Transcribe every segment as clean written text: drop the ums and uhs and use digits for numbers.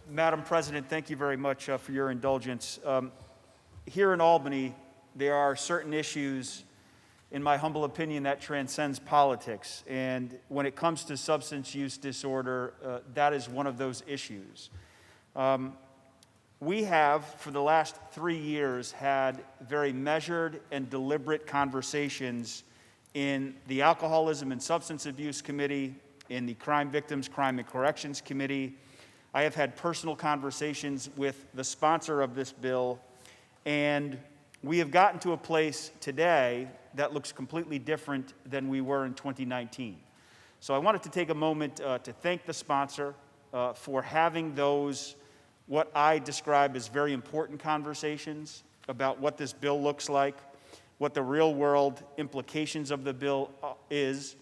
Madam President, thank you very much for your indulgence. Here in Albany, there are certain issues, in my humble opinion, that transcends politics. And when it comes to substance use disorder, that is one of those issues. We have, for the last 3 years, had very measured and deliberate conversations in the Alcoholism and Substance Abuse Committee, in the Crime Victims, Crime and Corrections Committee. I have had personal conversations with the sponsor of this bill, and we have gotten to a place today that looks completely different than we were in 2019. So I wanted to take a moment to thank the sponsor for having those, what I describe as very important conversations about what this bill looks like, what the real world implications of the bill is.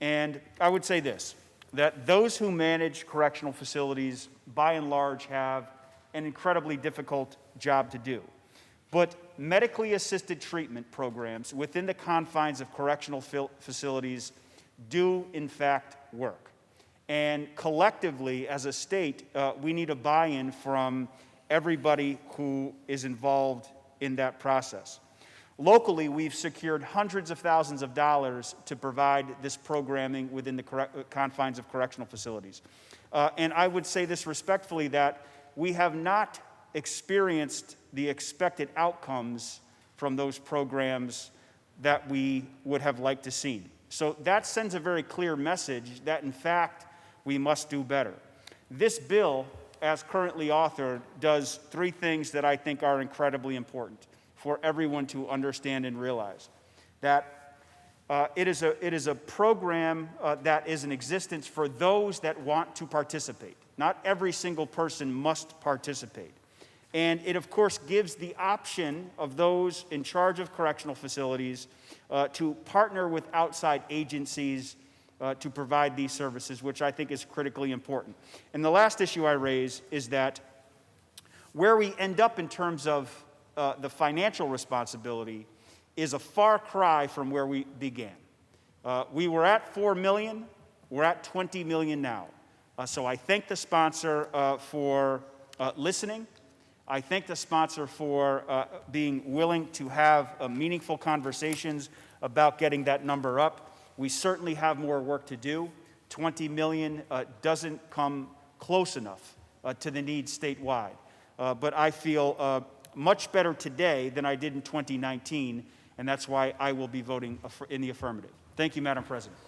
And I would say this, that those who manage correctional facilities, by and large, have an incredibly difficult job to do. But medically assisted treatment programs within the confines of correctional facilities do, in fact, work. And collectively, as a state, we need a buy-in from everybody who is involved in that process. Locally, we've secured hundreds of thousands of dollars to provide this programming within the confines of correctional facilities. And I would say this respectfully, that we have not experienced the expected outcomes from those programs that we would have liked to see. So that sends a very clear message that, in fact, we must do better. This bill, as currently authored, does 3 things that I think are incredibly important for everyone to understand and realize. That it is a program that is in existence for those that want to participate. Not every single person must participate. And it, of course, gives the option of those in charge of correctional facilities to partner with outside agencies to provide these services, which I think is critically important. And the last issue I raise is that where we end up in terms of the financial responsibility is a far cry from where we began. We were at $4 million, we're at $20 million now. So I thank the sponsor for listening. I thank the sponsor for being willing to have meaningful conversations about getting that number up. We certainly have more work to do. $20 million doesn't come close enough to the needs statewide. But I feel much better today than I did in 2019, and that's why I will be voting in the affirmative. Thank you, Madam President.